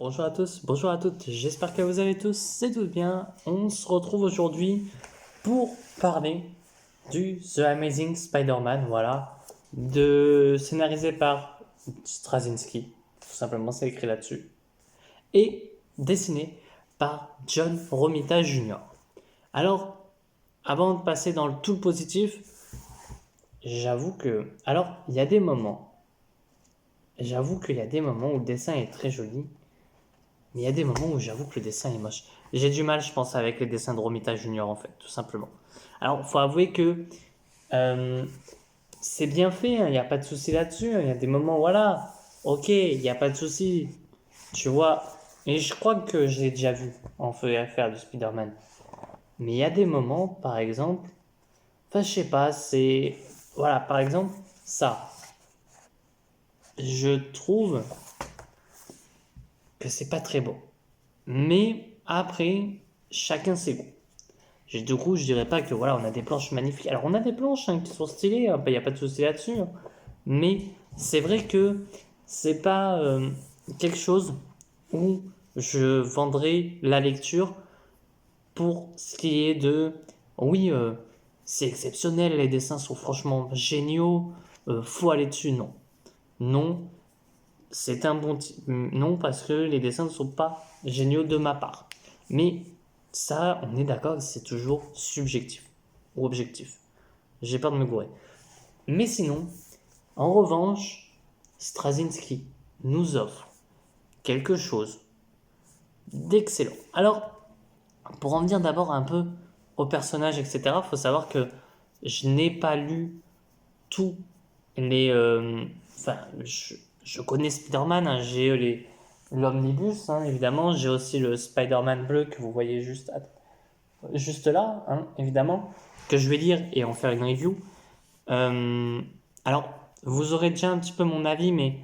Bonjour à tous, bonjour à toutes, j'espère que vous allez tous et toutes bien. On se retrouve aujourd'hui pour parler du The Amazing Spider-Man, voilà, scénarisé par Straczynski, tout simplement c'est écrit là-dessus, et dessiné par John Romita Jr. Alors, avant de passer dans tout le positif, j'avoue que, alors, j'avoue qu'il y a des moments où le dessin est très joli. Mais il y a des moments où j'avoue que le dessin est moche. J'ai du mal, je pense, avec les dessins de Romita Junior, en fait, tout simplement. Alors, faut avouer que euh, c'est bien fait, il n'y a pas de souci là-dessus. Il y a des moments, voilà, ok, il n'y a pas de souci, tu vois. Et je crois que j'ai déjà vu en feu et à faire du Spider-Man. Mais il y a des moments, par exemple, enfin, je sais pas, c'est. Voilà, par exemple, ça. Je trouve que c'est pas très beau. Mais après, chacun ses goûts. Du coup, je dirais pas que voilà, on a des planches magnifiques. Alors, on a des planches qui sont stylées, il n'y a pas de souci là-dessus. Mais c'est vrai que c'est pas quelque chose où je vendrais la lecture pour ce qui est de oui, c'est exceptionnel, les dessins sont franchement géniaux, faut aller dessus. Non, non, c'est un bon non parce que les dessins ne sont pas géniaux de ma part. Mais ça, on est d'accord que c'est toujours subjectif ou objectif. J'ai peur de me gourer. Mais sinon, en revanche, Straczynski nous offre quelque chose d'excellent. Alors, pour en venir d'abord un peu au personnage, etc., il faut savoir que je n'ai pas lu tous les. Enfin, je connais Spider-Man, hein, j'ai l'omnibus, hein, évidemment, j'ai aussi le Spider-Man bleu que vous voyez juste là, hein, évidemment, que je vais lire et en faire une review. Euh, alors, vous aurez déjà un petit peu mon avis, mais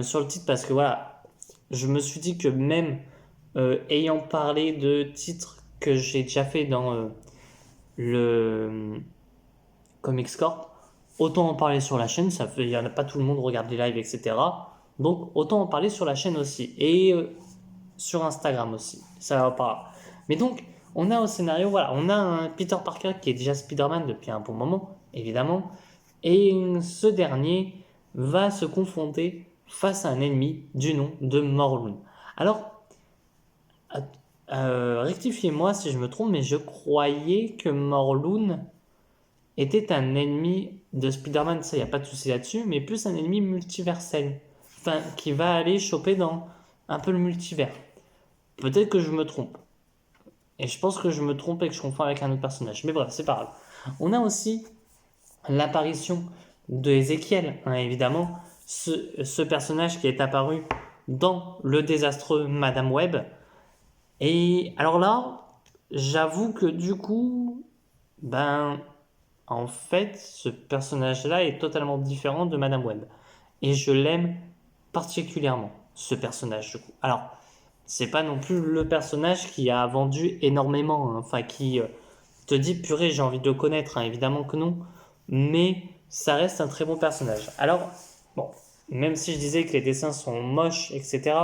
sur le titre, parce que voilà, je me suis dit que même ayant parlé de titres que j'ai déjà fait dans le Comics Corp, autant en parler sur la chaîne, ça fait, il n'y en a pas tout le monde regarde les lives, etc. Donc, autant en parler sur la chaîne aussi, et sur Instagram aussi, ça va pas. Mais donc, on a au scénario, voilà, on a un Peter Parker qui est déjà Spider-Man depuis un bon moment, évidemment, et ce dernier va se confronter face à un ennemi du nom de Morlun. Alors, rectifiez-moi si je me trompe, mais je croyais que Morlun était un ennemi de Spider-Man, ça, il n'y a pas de souci là-dessus, mais plus un ennemi multiversel. Enfin, qui va aller choper dans un peu le multivers. Peut-être que je me trompe. Et je pense que je me trompe et que je confonds avec un autre personnage. Mais bref, c'est pas grave. On a aussi l'apparition de Ezekiel, hein, évidemment. Ce personnage qui est apparu dans le désastreux Madame Web. Et alors là, j'avoue que du coup, ben, en fait, ce personnage-là est totalement différent de Madame Web. Et je l'aime particulièrement, ce personnage, du coup. Alors, c'est pas non plus le personnage qui a vendu énormément, hein, enfin, qui te dit, purée, j'ai envie de le connaître, hein, évidemment que non. Mais ça reste un très bon personnage. Alors, bon, même si je disais que les dessins sont moches, etc.,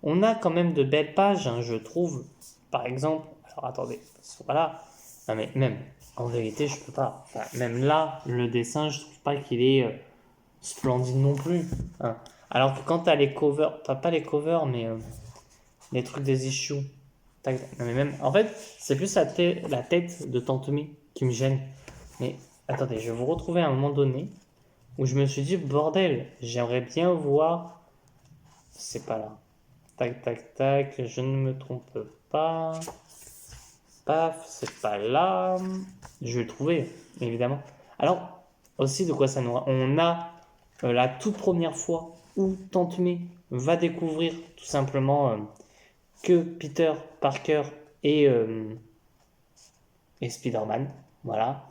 on a quand même de belles pages, hein, je trouve. Par exemple, alors attendez, voilà. Non mais même, en vérité, je peux pas. Enfin, même là, le dessin, je trouve pas qu'il est splendide non plus, hein. Alors que quand t'as les covers, t'as pas les covers, mais les trucs des issues. Non mais même, en fait, c'est plus la tête de Tante May qui me gêne. Mais attendez, je vais vous retrouver à un moment donné où je me suis dit, bordel, j'aimerais bien voir. C'est pas là. Tac, tac, tac, je ne me trompe pas. Paf, c'est pas là. Je vais le trouver, évidemment. Alors, aussi, de quoi ça nous. On a la toute première fois où Tante May va découvrir tout simplement que Peter Parker et Spider-Man. Voilà.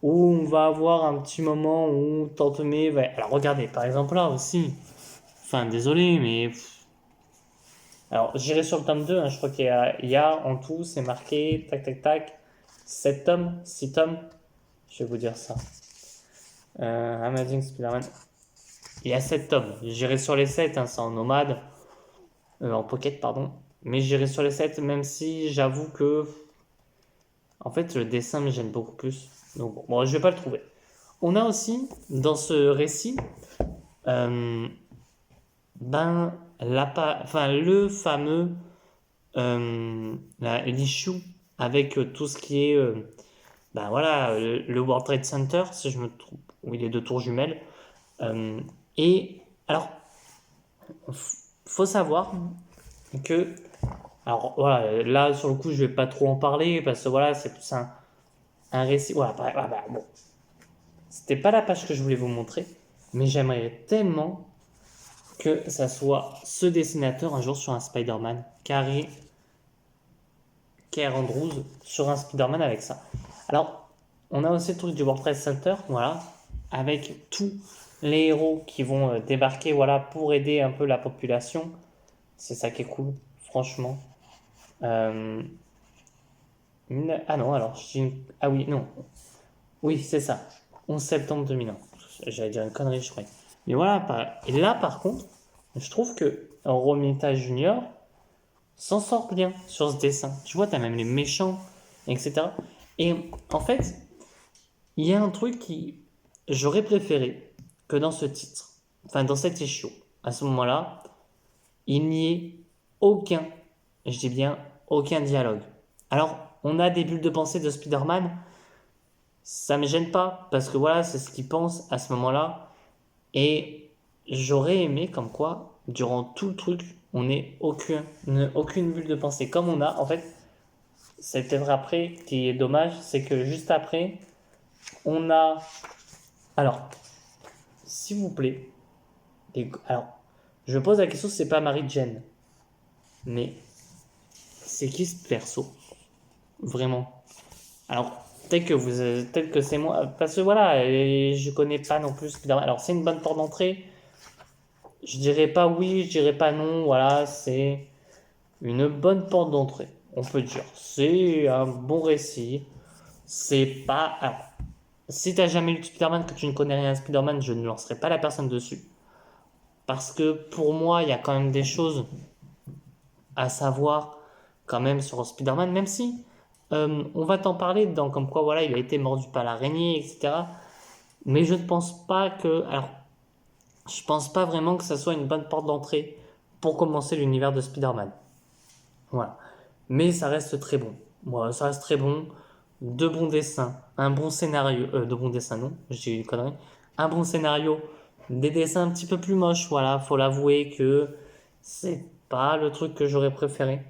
Où on va avoir un petit moment où Tante May va. Alors, regardez, par exemple, là aussi. Enfin, désolé, mais. Alors, j'irai sur le tome 2, hein, je crois qu'il y a en tout, c'est marqué, tac, tac, tac, 7 tomes, 6 tomes. Je vais vous dire ça. Amazing Spider-Man. Il y a 7 tomes. J'irai sur les 7, hein, c'est en nomade. En pocket, pardon. Mais j'irai sur les 7, même si j'avoue que, en fait, le dessin me gêne beaucoup plus. Donc, bon, je vais pas le trouver. On a aussi, dans ce récit, euh, le fameux l'issue avec tout ce qui est, voilà, le World Trade Center, si je me trompe, où il est 2 tours jumelles. Et alors, faut savoir que, alors voilà, là sur le coup, je vais pas trop en parler parce que voilà, c'est plus un récit. Voilà, bon, c'était pas la page que je voulais vous montrer, mais j'aimerais tellement que ça soit ce dessinateur un jour sur un Spider-Man, Carré Andrews, sur un Spider-Man avec ça. Alors, on a aussi le truc du World Trade Center, voilà, avec tous les héros qui vont débarquer, voilà, pour aider un peu la population. C'est ça qui est cool, franchement. Euh, Ah non, alors, ah oui, non. Oui, c'est ça. 11 septembre 2001. J'allais dire une connerie, je crois. Mais voilà, et là, par contre, je trouve que Romita Junior s'en sort bien sur ce dessin. Tu vois, t'as même les méchants, etc. Et en fait, il y a un truc qui j'aurais préféré que dans ce titre, enfin dans cet issue, à ce moment-là, il n'y ait aucun, je dis bien aucun dialogue. Alors, on a des bulles de pensée de Spider-Man, ça me gêne pas, parce que voilà, c'est ce qu'il pense à ce moment-là. Et j'aurais aimé comme quoi, durant tout le truc, on n'ait aucune bulle de pensée. Comme on a, en fait, c'est peut-être après qui est dommage, c'est que juste après, on a. Alors, s'il vous plaît, alors, je pose la question, c'est pas Marie-Jane, mais c'est qui ce perso? Vraiment. Alors, peut-être que c'est moi, parce que voilà, je connais pas non plus Spider-Man. Alors, c'est une bonne porte d'entrée. Je dirais pas oui, je dirais pas non. Voilà, c'est une bonne porte d'entrée. On peut dire. C'est un bon récit. C'est pas. Alors, si t'as jamais lu Spider-Man, que tu ne connais rien à Spider-Man, je ne lancerai pas la personne dessus. Parce que pour moi, il y a quand même des choses à savoir quand même sur Spider-Man, même si on va t'en parler dans comme quoi voilà, il a été mordu par l'araignée, etc. Mais je ne pense pas que. Alors, je pense pas vraiment que ça soit une bonne porte d'entrée pour commencer l'univers de Spider-Man. Voilà. Mais ça reste très bon. Voilà, ça reste très bon. De bons dessins, un bon scénario. De bons dessins, non, j'ai eu une connerie. Un bon scénario, des dessins un petit peu plus moches, voilà, faut l'avouer que c'est pas le truc que j'aurais préféré.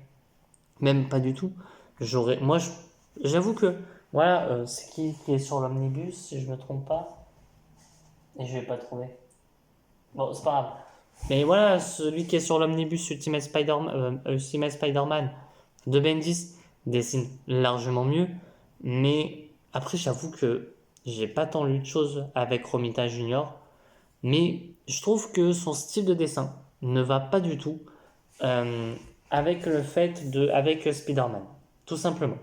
Même pas du tout. J'avoue que, voilà, c'est qui est sur l'omnibus, si je me trompe pas. Et je vais pas trouver. Bon, c'est pas grave. Mais voilà, celui qui est sur l'omnibus Ultimate Spider-Man de Bendis dessine largement mieux. Mais après, j'avoue que j'ai pas tant lu de choses avec Romita Junior. Mais je trouve que son style de dessin ne va pas du tout euh, avec avec Spider-Man. Tout simplement.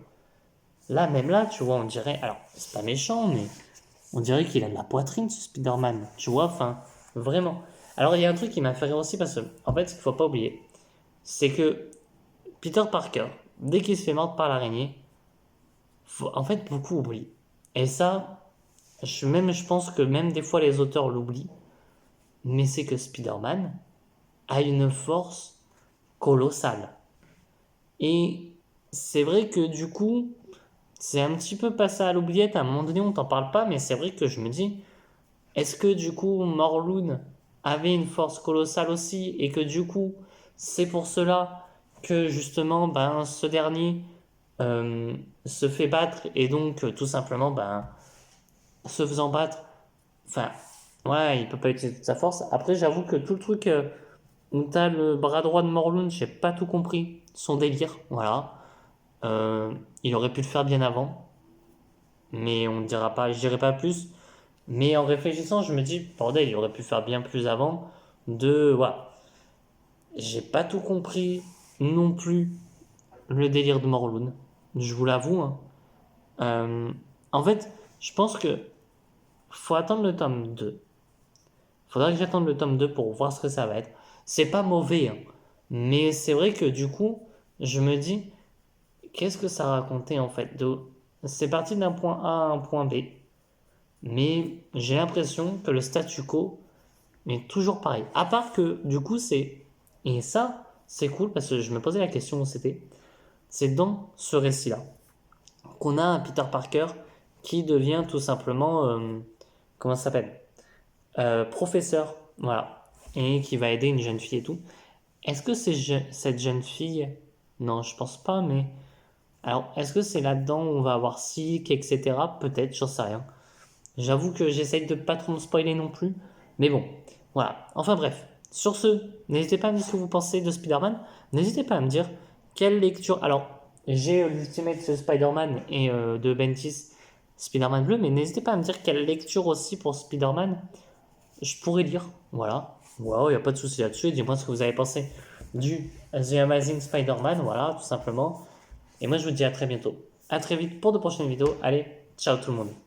Là, même là, tu vois, on dirait. Alors, c'est pas méchant, mais on dirait qu'il a de la poitrine, ce Spider-Man. Tu vois, enfin, vraiment. Alors, il y a un truc qui m'a fait rire aussi parce que, en fait, ce qu'il faut pas oublier, c'est que Peter Parker, dès qu'il se fait mordre par l'araignée, en fait, beaucoup oublient. Et ça, je pense que même des fois les auteurs l'oublient, mais c'est que Spider-Man a une force colossale. Et c'est vrai que du coup, c'est un petit peu passé à l'oubliette. À un moment donné, on t'en parle pas, mais c'est vrai que je me dis, est-ce que du coup, Morlun avait une force colossale aussi et que du coup, c'est pour cela que justement, ben, ce dernier euh, se fait battre et donc tout simplement, ben, se faisant battre, enfin, ouais, il peut pas utiliser toute sa force. Après, j'avoue que tout le truc où t'as le bras droit de Morlun, j'ai pas tout compris, son délire, voilà. Il aurait pu le faire bien avant, mais on ne dira pas, je dirai pas plus. Mais en réfléchissant, je me dis, bordel, il aurait pu faire bien plus avant. Voilà. J'ai pas tout compris non plus le délire de Morlun. Je vous l'avoue, hein. Euh, En fait, je pense que faut attendre le tome 2. Faudra que j'attende le tome 2 pour voir ce que ça va être. C'est pas mauvais, hein. Mais c'est vrai que du coup, je me dis, qu'est-ce que ça racontait en fait C'est parti d'un point A à un point B, mais j'ai l'impression que le statu quo est toujours pareil. À part que du coup, c'est. Et ça, c'est cool parce que je me posais la question où c'était. C'est dans ce récit-là qu'on a un Peter Parker qui devient tout simplement. Comment ça s'appelle Professeur, voilà. Et qui va aider une jeune fille et tout. Est-ce que c'est cette jeune fille. Non, je pense pas, mais. Alors, est-ce que c'est là-dedans où on va avoir Silk, etc. Peut-être, j'en sais rien. J'avoue que j'essaye de pas trop me spoiler non plus. Mais bon, voilà. Enfin bref. Sur ce, n'hésitez pas à me dire ce que vous pensez de Spider-Man. N'hésitez pas à me dire quelle lecture. Alors, j'ai l'Ultimate Spider-Man et de Bentis Spider-Man bleu, mais n'hésitez pas à me dire quelle lecture aussi pour Spider-Man je pourrais lire. Voilà. Voilà, il n'y a pas de souci là-dessus. Dis-moi ce que vous avez pensé du The Amazing Spider-Man. Voilà, tout simplement. Et moi, je vous dis à très bientôt. À très vite pour de prochaines vidéos. Allez, ciao tout le monde.